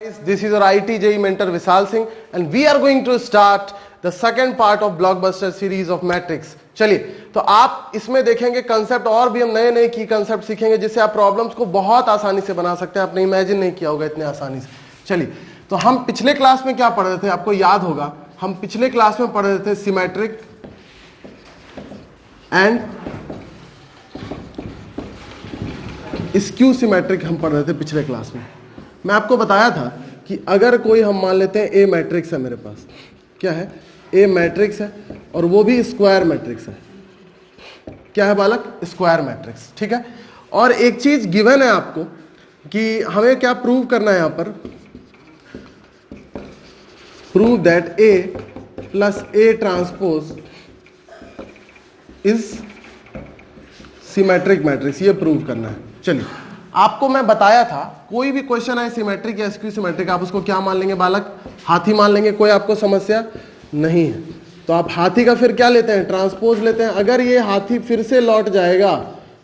This is your IT JEE mentor Vishal Singh and we are going to start the second part of blockbuster series of matrix. चलिए, तो आप इसमें देखेंगे concept, और भी हम नए नए की कंसेप्ट सीखेंगे जिससे आप प्रॉब्लम्स को बहुत आसानी से बना सकते हैं। आपने इमेजिन नहीं किया होगा इतने आसानी से। चलिए, तो हम पिछले क्लास में क्या पढ़ रहे थे, आपको याद होगा, हम पिछले क्लास में पढ़ रहे थे सिमेट्रिक एंड स्क्यू सिमेट्रिक हम पढ़ रहे थे पिछले क्लास में। मैं आपको बताया था कि अगर कोई, हम मान लेते हैं ए मैट्रिक्स है मेरे पास, क्या है, ए मैट्रिक्स है और वो भी स्क्वायर मैट्रिक्स है। क्या है बालक? स्क्वायर मैट्रिक्स, ठीक है। और एक चीज गिवन है आपको कि हमें क्या प्रूव करना है यहां पर, prove that A plus A transpose is symmetric matrix, ये प्रूव करना है। चलिए, आपको मैं बताया था कोई भी क्वेश्चन है सिमेट्रिक या स्क्यू सिमेट्रिक, आप उसको क्या मान लेंगे बालक? हाथी मान लेंगे, कोई आपको समस्या नहीं है। तो आप हाथी का फिर क्या लेते हैं? ट्रांसपोज लेते हैं। अगर ये हाथी फिर से लौट जाएगा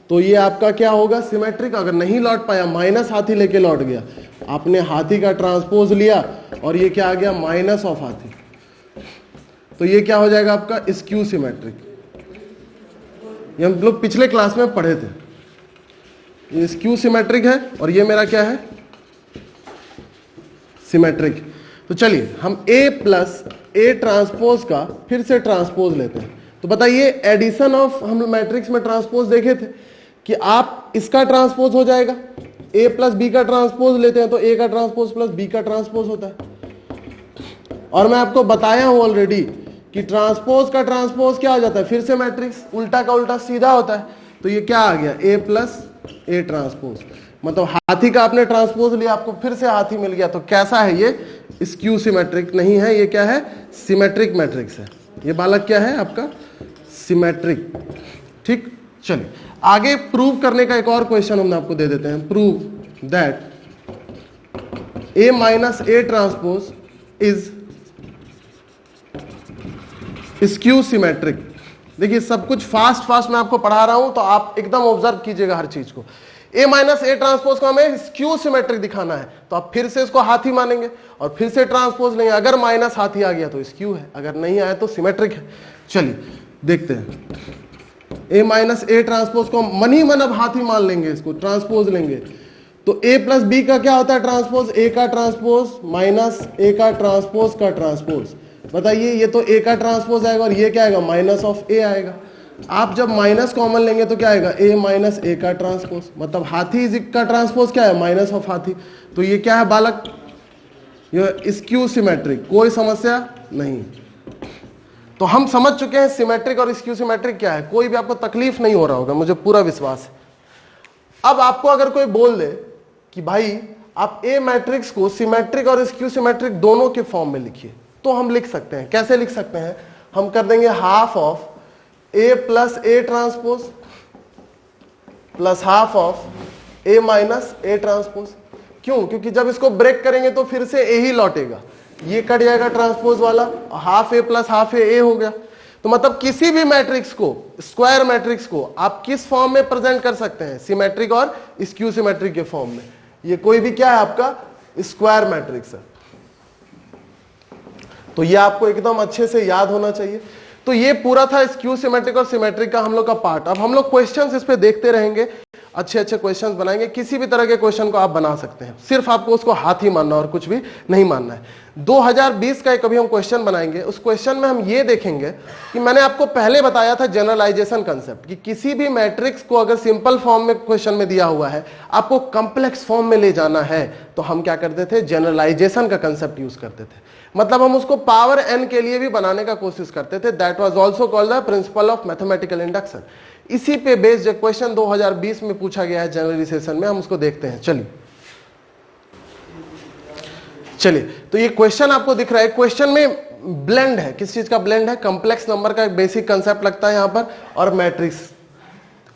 तो ये आपका क्या होगा? सिमेट्रिक। अगर नहीं लौट पाया, माइनस हाथी लेके लौट गया, आपने हाथी का ट्रांसपोज लिया और ये क्या आ गया? माइनस ऑफ हाथी, तो ये क्या हो जाएगा आपका? Skew symmetric. ये हम लोग पिछले क्लास में पढ़े थे। ये स्क्यू सिमेट्रिक है और ये मेरा क्या है? सिमेट्रिक। तो चलिए, हम ए प्लस ए ट्रांसपोज का फिर से ट्रांसपोज लेते हैं। तो बताइए, एडिशन ऑफ, हम मैट्रिक्स में ट्रांसपोज देखे थे कि आप इसका ट्रांसपोज हो जाएगा, ए प्लस बी का ट्रांसपोज लेते हैं तो ए का ट्रांसपोज प्लस बी का ट्रांसपोज होता है। और मैं आपको बताया हूं ऑलरेडी कि ट्रांसपोज का ट्रांसपोज क्या हो जाता है? फिर से मैट्रिक्स, उल्टा का उल्टा सीधा होता है। तो ये क्या आ गया? ए प्लस ए ट्रांसपोज, मतलब हाथी का आपने ट्रांसपोज लिया, आपको फिर से हाथी मिल गया। तो कैसा है ये? स्क्यू सिमेट्रिक नहीं है, ये क्या है? सिमेट्रिक मैट्रिक्स है। ये बालक क्या है आपका? सिमेट्रिक। ठीक, चलिए आगे प्रूव करने का एक और क्वेश्चन हम आपको दे देते हैं। Prove that A minus A transpose is skew symmetric. देखिए, सब कुछ फास्ट मैं आपको पढ़ा रहा हूं तो आप एकदम ऑब्जर्व कीजिएगा हर चीज को। ए माइनस ए ट्रांसपोज को हमें स्क्यू सिमेट्रिक दिखाना है, तो आप फिर से इसको हाथी मानेंगे और फिर से ट्रांसपोज लेंगे। अगर माइनस हाथी आ गया तो स्क्यू है, अगर नहीं आया तो सिमेट्रिक है। चलिए देखते हैं। ए माइनस ए ट्रांसपोज को मन ही मन अब हाथी मान लेंगे, इसको ट्रांसपोज लेंगे। तो ए प्लस बी का क्या होता है ट्रांसपोज? ए का ट्रांसपोज माइनस ए का ट्रांसपोज का ट्रांसपोज। बताइए, ये तो ए का ट्रांसपोज आएगा और ये क्या आएगा? माइनस ऑफ ए आएगा। आप जब माइनस कॉमन लेंगे तो क्या आएगा? ए माइनस ए का ट्रांसपोज, मतलब हाथी का ट्रांसपोज क्या है? माइनस ऑफ हाथी। तो ये क्या है बालक? ये स्क्यू सिमेट्रिक, कोई समस्या नहीं। तो हम समझ चुके हैं सिमेट्रिक और स्क्यू सिमेट्रिक क्या है, कोई भी आपको तकलीफ नहीं हो रहा होगा, मुझे पूरा विश्वास है। अब आपको अगर कोई बोल दे कि भाई आप ए मैट्रिक्स को सिमेट्रिक और स्क्यू सिमेट्रिक दोनों के फॉर्म में लिखिए, तो हम लिख सकते हैं। कैसे लिख सकते हैं? हम कर देंगे half of A plus A transpose plus half of A minus A transpose. क्यों? क्योंकि जब इसको ब्रेक करेंगे तो फिर से ए ही लौटेगा, ये कट जाएगा ट्रांसपोज वाला, हाफ ए प्लस हाफ ए हो गया। तो मतलब किसी भी मैट्रिक्स को, स्क्वायर मैट्रिक्स को आप किस फॉर्म में प्रेजेंट कर सकते हैं? सिमेट्रिक और स्क्यू सिमेट्रिक के फॉर्म में। ये कोई भी क्या है आपका? स्क्वायर मैट्रिक्स है। तो ये आपको एकदम अच्छे से याद होना चाहिए। तो ये पूरा था स्क्यू सिमेट्रिक और सिमेट्रिक का हम लोग का पार्ट। अब हम लोग क्वेश्चंस इस पे देखते रहेंगे, अच्छे अच्छे क्वेश्चंस बनाएंगे। किसी भी तरह के क्वेश्चन को आप बना सकते हैं, सिर्फ आपको उसको हाथी मानना और कुछ भी नहीं मानना है। 2020 का एक अभी हम क्वेश्चन बनाएंगे। उस क्वेश्चन में हम ये देखेंगे कि मैंने आपको पहले बताया था जनरलाइजेशन कंसेप्ट, कि किसी भी मैट्रिक्स को अगर सिंपल फॉर्म में क्वेश्चन में दिया हुआ है, आपको कॉम्प्लेक्स फॉर्म में ले जाना है, तो हम क्या करते थे? जनरलाइजेशन का कंसेप्ट यूज करते थे। मतलब हम उसको पावर n के लिए भी बनाने का कोशिश करते थे। That was also called the principle of mathematical induction. इसी पे बेस्ड एक क्वेश्चन 2020 में पूछा गया है जनरलाइजेशन में, हम उसको देखते हैं। चलिए, तो ये क्वेश्चन आपको दिख रहा है। क्वेश्चन में ब्लेंड है, किस चीज का ब्लेंड है? कॉम्प्लेक्स नंबर का एक बेसिक कंसेप्ट लगता है यहां पर, और मैट्रिक्स।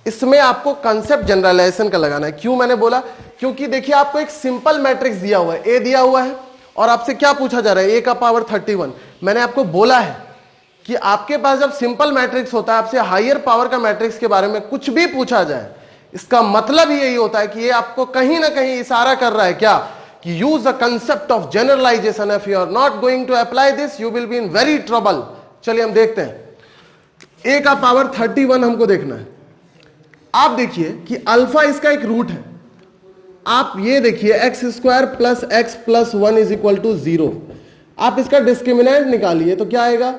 इसमें आपको कंसेप्ट जनरलाइजेशन का लगाना है। क्यों मैंने बोला? क्योंकि देखिए, आपको एक सिंपल मैट्रिक्स दिया हुआ है, ए दिया हुआ है, और आपसे क्या पूछा जा रहा है? ए का पावर 31। मैंने आपको बोला है कि आपके पास जब सिंपल मैट्रिक्स होता है, आपसे हायर पावर का मैट्रिक्स के बारे में कुछ भी पूछा जाए, इसका मतलब ही यही होता है कि ये आपको कहीं ना कहीं इशारा कर रहा है क्या, कि use the concept of generalization, if you are not going to apply this you will be in very trouble. चलिए हम देखते हैं, a का पावर 31 हमको देखना है। आप देखिए कि अल्फा इसका एक रूट है, आप ये देखिए X square plus X plus 1 is equal to 0। आप इसका डिस्क्रिमिनेंट निकालिए तो क्या आएगा,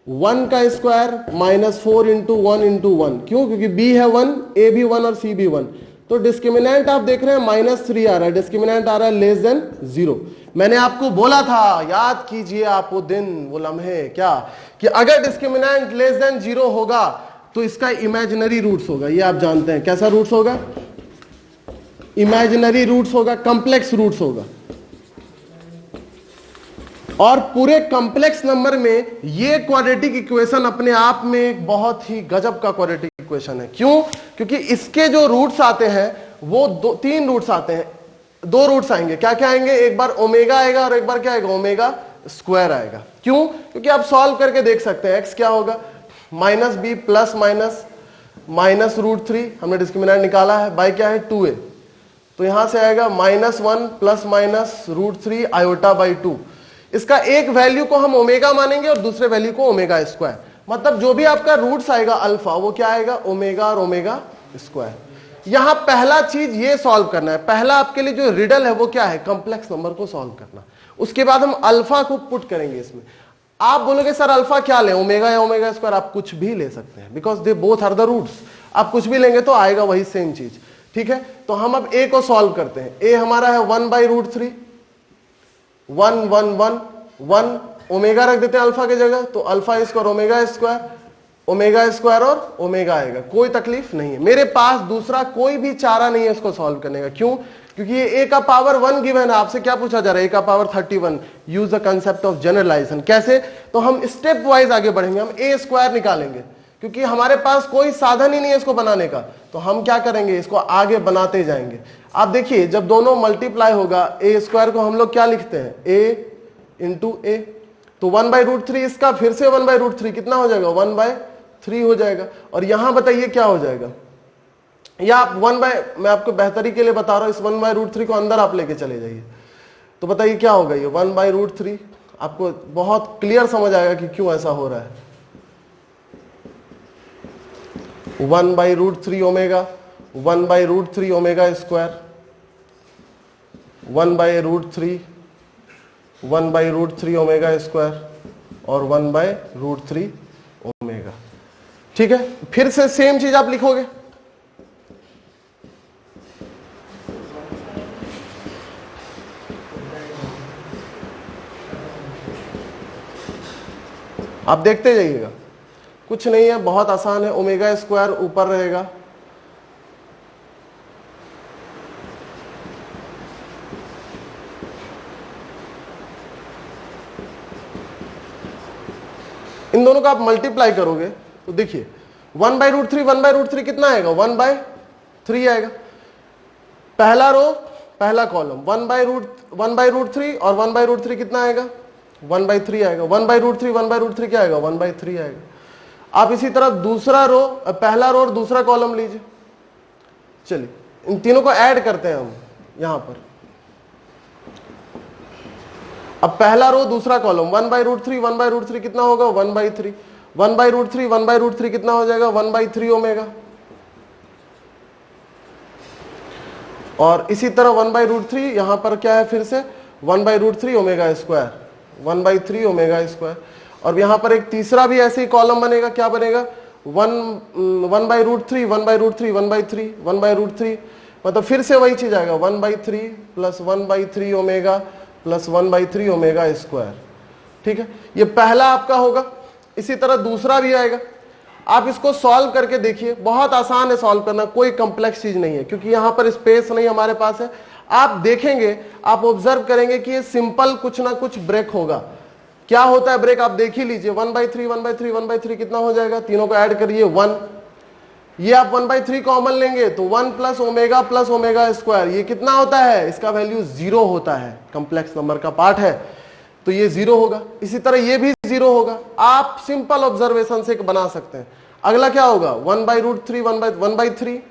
1 का स्क्वायर माइनस 4 इंटू 1 इंटू 1। क्यों, क्योंकि b है 1, a भी 1 और c भी 1, तो डिस्क्रिमिनेंट आप देख रहे हैं -3 आ रहा है, डिस्क्रिमिनेंट आ रहा है लेस देन 0। मैंने आपको बोला था, याद कीजिए आप वो दिन वो लम्हे, क्या कि अगर डिस्क्रिमिनेंट लेस देन 0 होगा तो इसका इमेजिनरी रूट्स होगा। ये आप जानते हैं, कैसा रूट्स होगा, इमेजिनरी रूट्स होगा, कॉम्प्लेक्स रूट्स होगा। और पूरे कॉम्प्लेक्स नंबर में ये क्वाड्रेटिक इक्वेशन अपने आप में एक बहुत ही गजब का क्वाड्रेटिक इक्वेशन है। क्यों, क्योंकि इसके जो रूट्स आते हैं वो 3 रूट्स आते हैं, 2 रूट्स आएंगे। क्या क्या आएंगे, एक बार ओमेगा आएगा और एक बार क्या आएगा, ओमेगा स्क्वायर आएगा। क्यों, क्योंकि आप सॉल्व करके देख सकते हैं, एक्स क्या होगा माइनस बी प्लस माइनस √3, हमने डिस्क्रिमिनेंट निकाला है, बाय क्या है 2a, तो यहां से आएगा -1 प्लस √3 आयोटा बाई 2। इसका एक वैल्यू को हम ओमेगा मानेंगे और दूसरे वैल्यू को ओमेगा स्क्वायर, मतलब जो भी आपका रूट्स आएगा अल्फा वो क्या आएगा, ओमेगा और ओमेगा स्क्वायर। यहां पहला चीज ये सॉल्व करना है, पहला आपके लिए जो रिडल है वो क्या है, कॉम्प्लेक्स नंबर को सॉल्व करना। उसके बाद हम अल्फा को पुट करेंगे इसमें। आप बोलोगे सर अल्फा क्या लें, ओमेगा या ओमेगा स्क्वायर, आप कुछ भी ले सकते हैं, because they both are the roots. आप कुछ भी लेंगे तो आएगा वही सेम चीज, ठीक है। तो हम अब a को सॉल्व करते हैं। a हमारा है 1/√3, 1 1 1 1, ओमेगा रख देते हैं अल्फा की जगह, तो अल्फा स्क्वायर ओमेगा स्क्वायर और ओमेगा आएगा, कोई तकलीफ नहीं है। मेरे पास दूसरा कोई भी चारा नहीं है इसको सॉल्व करने का। क्यों, क्योंकि ये a का पावर 1 गिवन है, आपसे क्या पूछा जा रहा है, a का power 31। Use the concept of generalization. कैसे, तो हम स्टेप वाइज आगे बढ़ेंगे, हम a स्क्वायर निकालेंगे, क्योंकि हमारे पास कोई साधन ही नहीं है इसको बनाने का, तो हम क्या करेंगे, इसको आगे बनाते जाएंगे। आप देखिए जब दोनों मल्टीप्लाई होगा, a स्क्वायर को हम लोग क्या लिखते हैं, a इंटू a, तो 1/√3 इसका फिर से 1/√3 कितना हो जाएगा, 1/3 हो जाएगा। और यहां बताइए क्या हो जाएगा, या आप मैं आपको बेहतरी के लिए बता रहा हूं, इस 1/√3 को अंदर आप लेके चले जाइए, तो बताइए क्या होगा, ये 1/√3 आपको बहुत क्लियर समझ आएगा कि क्यों ऐसा हो रहा है। 1/√3 omega, 1/√3 omega square, 1/√3 omega square और 1/√3 ओमेगा, ठीक है। फिर से सेम चीज आप लिखोगे, आप देखते जाइएगा, कुछ नहीं है, बहुत आसान है। ओमेगा स्क्वायर ऊपर रहेगा, इन दोनों का आप मल्टीप्लाई करोगे तो देखिए 1/√3 कितना आएगा, 1/3 आएगा। पहला रो पहला कॉलम 1/√3 और 1/√3 कितना आएगा, 1/3 आएगा। 1/√3 क्या आएगा, 1/3 आएगा। आप इसी तरह दूसरा रो, पहला रो और दूसरा कॉलम लीजिए। चलिए इन तीनों को ऐड करते हैं हम यहां पर। अब पहला रो दूसरा कॉलम 1/√3 कितना होगा, 1/3। 1/√3 कितना हो जाएगा, 1/3 ओमेगा। और इसी तरह 1/√3 यहां पर क्या है, फिर से 1/√3 ओमेगा स्क्वायर, 1/3 ओमेगा स्क्वायर। और यहां पर एक तीसरा भी ऐसे ही कॉलम बनेगा, क्या बनेगा, 1/√3 मतलब फिर से वही चीज आएगा, 1/3 plus 1/3 omega plus 1/3 omega square, ठीक है। ये पहला आपका होगा। इसी तरह दूसरा भी आएगा। आप इसको सॉल्व करके देखिए, बहुत आसान है सॉल्व करना, कोई कॉम्प्लेक्स चीज नहीं है, क्योंकि यहां पर स्पेस नहीं हमारे पास है। आप देखेंगे, आप ऑब्जर्व करेंगे कि ये सिंपल कुछ ना कुछ ब्रेक होगा। क्या होता है ब्रेक, आप देख ही लीजिए। 1/3 कितना हो जाएगा, तीनों को ऐड करिए 1। ये आप 1/3 कॉमन लेंगे तो 1 प्लस ओमेगा स्क्वायर, ये कितना होता है, इसका वैल्यू 0 होता है, कॉम्प्लेक्स नंबर का पार्ट है तो ये 0 होगा। इसी तरह ये भी 0 होगा। आप सिंपल ऑब्जर्वेशन से बना सकते हैं। अगला क्या होगा, 1/√3 1/3,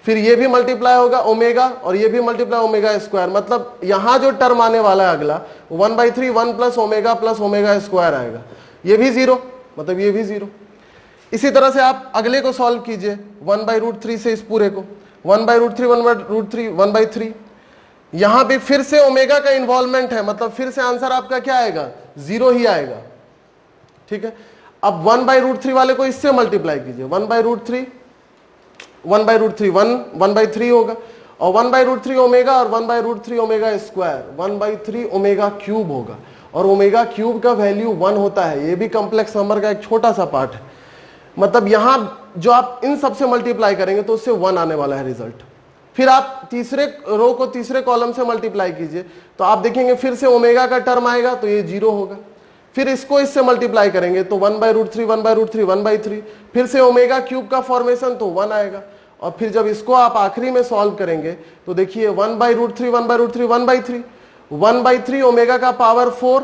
फिर ये भी मल्टीप्लाई होगा ओमेगा और ये भी मल्टीप्लाई ओमेगा स्क्वायर, मतलब यहां जो टर्म आने वाला है अगला 1/3 1 प्लस ओमेगा स्क्वायर आएगा, ये भी जीरो, मतलब ये भी जीरो। इसी तरह से आप अगले को सॉल्व कीजिए 1/√3 से इस पूरे को 1/√3 1/√3 1/3, यहां भी फिर से ओमेगा का इन्वॉल्वमेंट है, मतलब फिर से आंसर आपका क्या आएगा, जीरो ही आएगा। ठीक है, अब 1/√3 वाले को इससे मल्टीप्लाई कीजिए 1/√3 1/√3 1/3 होगा और 1/√3 ओमेगा और 1/√3 ओमेगा स्क्वायर 1/3 ओमेगा क्यूब होगा, और ओमेगा क्यूब का वैल्यू 1 होता है, ये भी कॉम्प्लेक्स नंबर का एक छोटा सा पार्ट है। मतलब यहां जो आप इन सब से मल्टीप्लाई करेंगे तो उससे 1 आने वाला है रिजल्ट। फिर आप तीसरे रो को तीसरे कॉलम से मल्टीप्लाई कीजिए तो आप देखेंगे फिर से ओमेगा का टर्म आएगा तो ये जीरो होगा। फिर इसको इससे मल्टीप्लाई करेंगे तो 1/√3 1/√3 1/3, फिर से ओमेगा क्यूब का फॉर्मेशन तो 1 आएगा। और फिर जब इसको आप आखिरी में सॉल्व करेंगे तो देखिए 1/√3 1/√3 1/3 1/3 ओमेगा का पावर 4,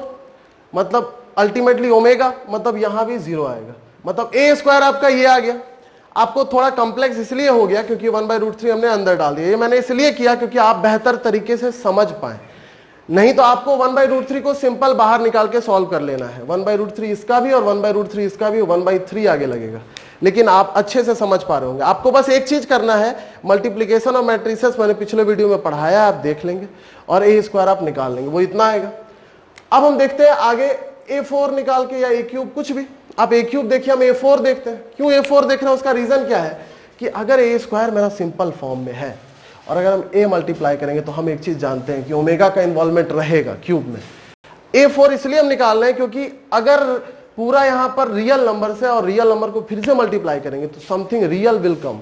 मतलब अल्टीमेटली ओमेगा, मतलब यहां भी जीरो आएगा, मतलब ए स्क्वायर आपका ये आ गया। आपको थोड़ा कॉम्प्लेक्स इसलिए हो गया क्योंकि 1/√3 हमने अंदर डाल दिया, ये मैंने इसलिए किया क्योंकि आप बेहतर तरीके से समझ पाए, नहीं तो आपको 1/√3 को सिंपल बाहर निकाल के सॉल्व कर लेना है, 1/√3 इसका भी और 1/√3 इसका भी, 1/3 आगे लगेगा, लेकिन आप अच्छे से समझ पा रहे होंगे। आपको बस एक चीज करना है, मल्टीप्लीकेशन और मैट्रिसेस मैंने पिछले वीडियो में पढ़ाया, आप देख लेंगे और ए स्क्वायर आप निकाल लेंगे, वो इतना आएगा। अब हम देखते हैं आगे A4 निकाल के या A क्यूब, कुछ भी आप A क्यूब देखिए, हम A4 देखते हैं। क्यों A4 देख रहे हैं, उसका रीजन क्या है कि अगर A स्क्वायर मेरा सिंपल फॉर्म में है और अगर हम A मल्टीप्लाई करेंगे तो हम एक चीज जानते हैं कि ओमेगा का इन्वॉल्वमेंट रहेगा क्यूब में। A4 इसलिए हम निकाल रहे हैं क्योंकि अगर पूरा यहां पर रियल नंबर से और रियल नंबर को फिर से मल्टीप्लाई करेंगे तो something real will come,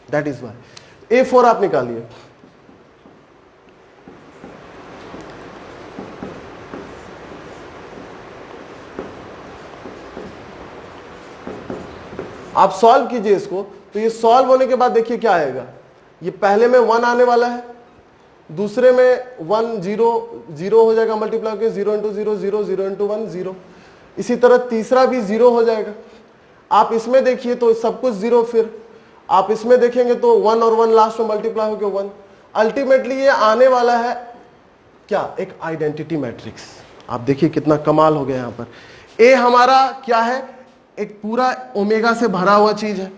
that is y A4 आप निकालिए। आप सॉल्व कीजिए इसको, तो ये सॉल्व होने के बाद देखिए क्या आएगा, ये पहले में 1 आने वाला है, दूसरे में 1 0 0 हो जाएगा मल्टीप्लाई करके, 0 × 0 0 0 × 1 0, इसी तरह तीसरा भी 0 हो जाएगा। आप इसमें देखिए तो सब कुछ 0, फिर आप इसमें देखेंगे तो 1 और 1 लास्ट में मल्टीप्लाई होकर 1, अल्टीमेटली ये आने वाला है क्या, एक आइडेंटिटी मैट्रिक्स। आप देखिए कितना कमाल हो गया, यहां पर ए हमारा क्या है, एक पूरा ओमेगा से भरा हुआ चीज है,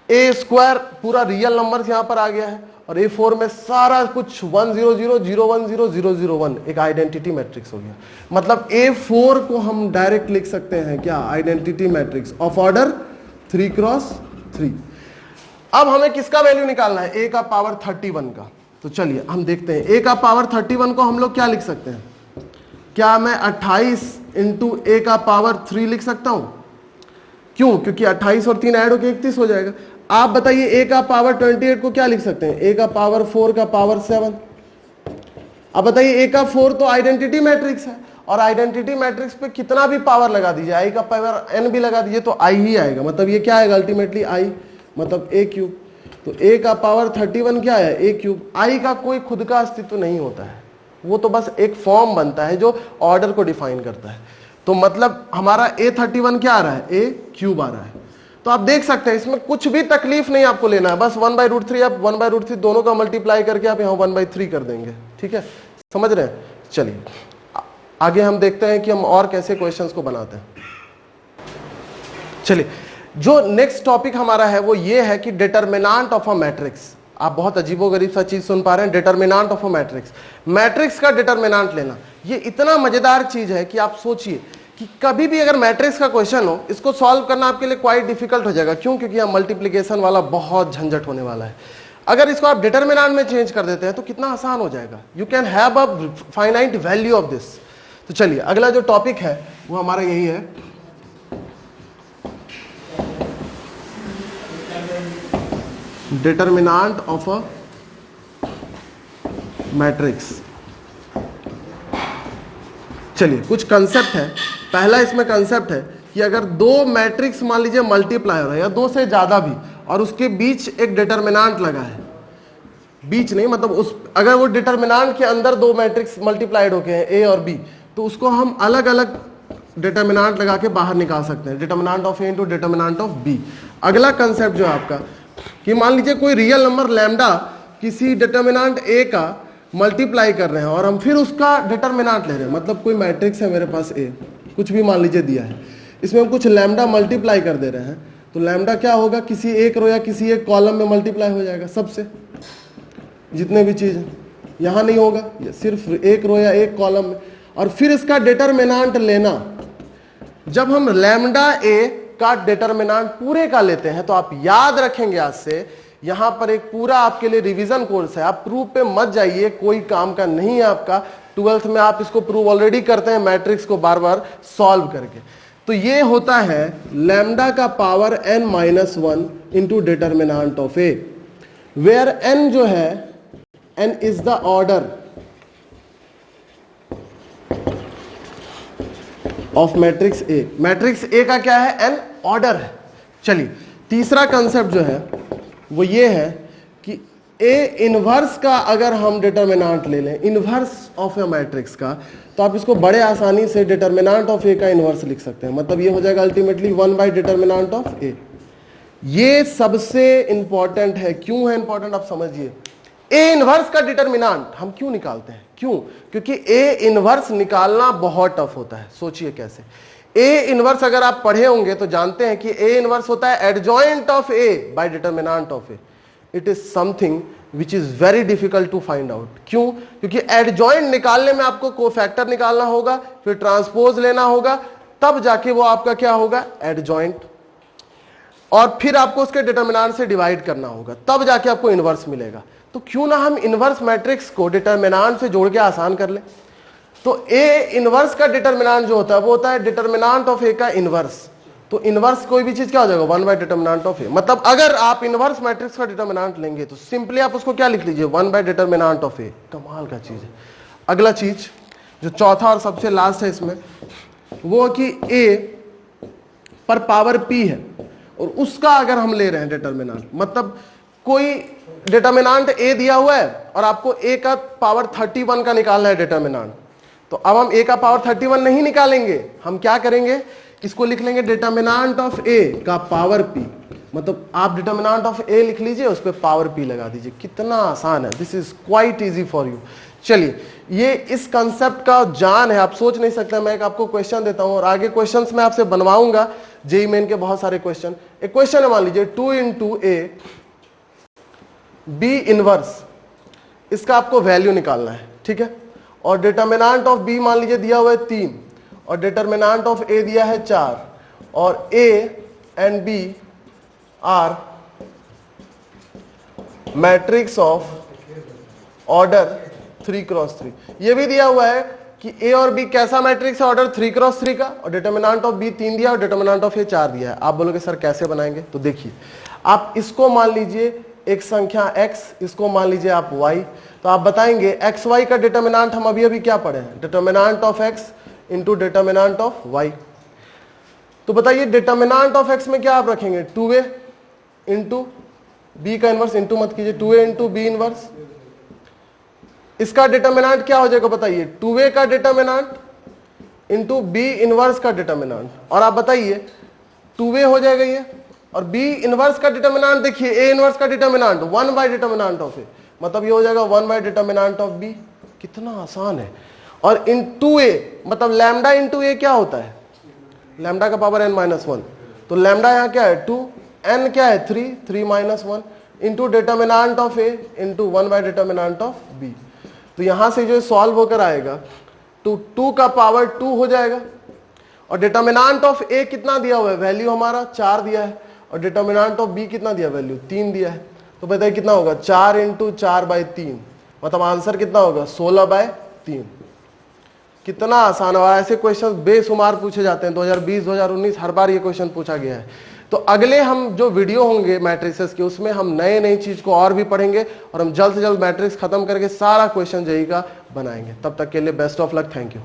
ए स्क्वायर पूरा रियल नंबर यहां पर आ गया है, और A4 में सारा कुछ 1 0 0 0 1 0 0 0 1, एक आइडेंटिटी मैट्रिक्स हो गया। मतलब A4 को हम डायरेक्ट लिख सकते हैं क्या, आइडेंटिटी मैट्रिक्स ऑफ ऑर्डर 3 × 3। अब हमें किसका वैल्यू निकालना है, a का पावर 31 का। तो चलिए हम देखते हैं, a का पावर 31 को हम लोग क्या लिख सकते हैं, क्या मैं 28 × a का पावर 3 लिख सकता हूं? क्यों, क्योंकि 28 और 3 ऐड होकर 31 हो जाएगा। आप बताइए a का पावर 28 को क्या लिख सकते हैं, a का पावर 4 का पावर 7। अब बताइए a का 4 तो आइडेंटिटी मैट्रिक्स है, और आइडेंटिटी मैट्रिक्स पे कितना भी पावर लगा दीजिए, i का पावर n भी लगा दीजिए तो i ही आएगा, मतलब ये क्या आएगा अल्टीमेटली i, मतलब a क्यूब। तो a का पावर 31 क्या है, a क्यूब। i का कोई खुद का अस्तित्व नहीं होता है, वो तो बस एक फॉर्म बनता है जो ऑर्डर को डिफाइन करता है। तो मतलब हमारा A31 क्या आ रहा है, a क्यूब आ रहा है। तो आप देख सकते हैं इसमें कुछ भी तकलीफ नहीं आपको लेना है, बस 1/√3 आप 1/√3 दोनों का मल्टीप्लाई करके आप यहाँ 1/3 कर देंगे। ठीक है, समझ रहे हैं। चलिए आगे हम देखते हैं कि हम और कैसे क्वेश्चंस को बनाते हैं। चलिए, जो नेक्स्ट टॉपिक हमारा है वो ये है कि डिटरमिनेंट ऑफ अ मैट्रिक्स। आप बहुत अजीबोगरीब सा चीज सुन पा रहे हैं, determinant of a matrix. Matrix का डिटरमिनेंट लेना ये इतना मजेदार चीज है कि आप सोचिए कि कभी भी अगर मैट्रिक्स का क्वेश्चन हो, इसको सॉल्व करना आपके लिए क्वाइट डिफिकल्ट हो जाएगा। क्यों? क्योंकि यहाँ मल्टीप्लिकेशन वाला बहुत झंझट होने वाला है। अगर इसको आप डिटरमिनेंट में चेंज कर देते हैं तो कितना आसान हो जाएगा। You can have a finite value of this. तो चलिए अगला जो टॉपिक है वो हमारा यही है, डिटरमिनेंट ऑफ अ मैट्रिक्स। चलिए कुछ कंसेप्ट है। पहला इसमें कंसेप्ट है कि अगर दो मैट्रिक्स मान लीजिए मल्टीप्लाई हो रहा है या दो से ज्यादा भी, और उसके बीच एक डिटरमिनेंट लगा है, बीच नहीं मतलब उस अगर वो डिटरमिनेंट के अंदर दो मैट्रिक्स मल्टीप्लाइड हो गए हैं ए और बी, तो उसको हम अलग अलग डिटरमिनेंट लगा के बाहर निकाल सकते हैं, determinant of A into determinant of B. अगला कंसेप्ट जो है आपका कि मान लीजिए कोई रियल नंबर लैम्डा किसी डिटर्मिनेंट ए का मल्टीप्लाई कर रहे हैं और हम फिर उसका डिटर्मिनेंट ले रहे हैं, मतलब कोई मैट्रिक्स है मेरे पास ए, कुछ भी मान लीजिए दिया है, इसमें हम कुछ लैम्डा मल्टीप्लाई कर दे रहे हैं, तो लैम्डा क्या होगा, किसी एक रो या किसी एक कॉलम में मल्टीप्लाई हो जाएगा सबसे, जितने भी चीज हैं। यहां नहीं होगा, ये सिर्फ एक रो या एक कॉलम में। और फिर इसका डिटर्मिनेंट लेना, जब हम लैम्डा ए का डिटर्मिनेंट पूरे का लेते हैं तो आप याद रखेंगे आज से, यहां पर एक पूरा आपके लिए रिवीजन कोर्स है, आप प्रूफ पे मत जाइए, कोई काम का नहीं है आपका। 12th में आप इसको प्रूव ऑलरेडी करते हैं मैट्रिक्स को बार बार सॉल्व करके। तो ये होता है लैम्डा का power n-1 into determinant of A, where n जो है, n is the order of matrix A. Matrix A का क्या है, n ऑर्डर है। चलिए तीसरा कंसेप्ट जो है वो ये है कि ए इनवर्स का अगर हम डिटर्मिनेंट ले लें, इनवर्स ऑफ ए मैट्रिक्स का, तो आप इसको बड़े आसानी से डिटर्मिनेंट ऑफ ए का इनवर्स लिख सकते हैं। मतलब ये हो जाएगा अल्टीमेटली 1 बाय डिटर्मिनेंट ऑफ ए। ये सबसे इंपॉर्टेंट है। क्यों है इंपॉर्टेंट आप समझिए। ए इनवर्स का डिटर्मिनेंट हम क्यों निकालते हैं, क्यों? क्योंकि ए इनवर्स निकालना बहुत टफ होता है। सोचिए कैसे। ए इनवर्स अगर आप पढ़े होंगे तो जानते हैं कि ए इनवर्स होता है adjoint of A by determinant of A. It is something which is very difficult to find out. क्यों? क्योंकि एडजॉइंट निकालने में आपको कोफैक्टर निकालना होगा, फिर ट्रांसपोज लेना होगा, तब जाके वो आपका क्या होगा, एडजॉइंट, और फिर आपको उसके डिटर्मिनेंट से डिवाइड करना होगा, तब जाके आपको इनवर्स मिलेगा। तो क्यों ना हम इनवर्स मैट्रिक्स को डिटर्मिनेंट से जोड़ के आसान कर ले। तो ए इनवर्स का डिटर्मिनेंट जो होता है वो होता है डिटर्मिनेंट ऑफ ए का इनवर्स। तो इनवर्स कोई भी चीज क्या हो जाएगा, 1 बाय डिटर्मिनेंट ऑफ ए। मतलब अगर आप इनवर्स मैट्रिक्स का डिटर्मिनेंट लेंगे तो सिंपली आप उसको क्या लिख लीजिए, 1 बाय डिटर्मिनेंट ऑफ ए। कमाल का चीज है। अगला चीज जो चौथा और सबसे लास्ट है इसमें, वो कि ए पर पावर पी है और उसका अगर हम ले रहे हैं डिटर्मिनेंट, मतलब कोई डिटर्मिनेंट ए दिया हुआ है और आपको ए का पावर 31 का निकालना है डिटर्मिनेंट, तो अब हम ए का पावर 31 नहीं निकालेंगे, हम क्या करेंगे, इसको लिख लेंगे डिटर्मिनेंट ऑफ ए का पावर पी। मतलब आप डिटर्मिनेंट ऑफ ए लिख लीजिए, उस पर पावर पी लगा दीजिए। कितना आसान है, this is quite easy for you. चलिए ये इस कंसेप्ट का जान है, आप सोच नहीं सकते। मैं एक आपको क्वेश्चन देता हूं और आगे क्वेश्चंस मैं आपसे बनवाऊंगा, जेईई मेन के बहुत सारे क्वेश्चन। एक क्वेश्चन है, मान लीजिए 2 इंटू ए बी इनवर्स, इसका आपको वैल्यू निकालना है, ठीक है। और डिटर्मिनेंट ऑफ बी मान लीजिए दिया हुआ है 3 और डिटर्मिनेंट ऑफ ए दिया है 4 और A and B are matrix of order 3x3। ये भी दिया हुआ है कि ए और बी कैसा मैट्रिक्स है, ऑर्डर 3x3 का, और डिटर्मिनेंट ऑफ बी 3 दिया और डिटर्मिनेंट ऑफ ए 4 दिया है। आप बोलोगे सर कैसे बनाएंगे, तो देखिए आप इसको मान लीजिए एक संख्या x, इसको मान लीजिए आप y, तो आप बताएंगे एक्स वाई का डिटर्मिनेंट हम अभी अभी क्या पढ़े हैं, determinant of x into determinant of y। तो बताइए डिटर्मिनेंट ऑफ x में क्या आप रखेंगे, 2a इंटू बी का इनवर्स, इंटू मत कीजिए, 2a इंटू बी इनवर्स। इसका डिटर्मिनेंट क्या हो जाएगा बताइए, 2a का डिटर्मिनेंट इंटू बी इनवर्स का डिटर्मिनेंट। और आप बताइए 2a हो जाएगा ये, और b इनवर्स का डिटर्मिनेंट देखिए, a इनवर्स का determinant 1 bye determinant of a, मतलब ये हो जाएगा 1 बाय डिटर्मिनेंट ऑफ b। कितना आसान है। और इंटू a मतलब लैम्डा इंटू a क्या होता है, लैम्डा का पावर n-1, तो लैम्डा यहाँ क्या है 2, n क्या है 3 - 1 into determinant of a into 1 bye determinant of b। तो यहां से जो सॉल्व होकर आएगा तो 2 का पावर 2 हो जाएगा, और डिटर्मिनेंट ऑफ a कितना दिया हुआ है, वैल्यू हमारा 4 दिया है, और डिटर्मिनेंट ऑफ b कितना दिया, वैल्यू 3 दिया है। तो बताइए कितना होगा, 4 इंटू 4/3, मतलब आंसर कितना होगा 16/3। कितना आसान है। और ऐसे क्वेश्चन बेशुमार पूछे जाते हैं, 2020 2019 हर बार ये क्वेश्चन पूछा गया है। तो अगले हम जो वीडियो होंगे मैट्रिक्सेस के, उसमें हम नए नई चीज को और भी पढ़ेंगे और हम जल्द से जल्द मैट्रिक्स खत्म करके सारा क्वेश्चन जेईई का बनाएंगे। तब तक के लिए best of luck, thank you.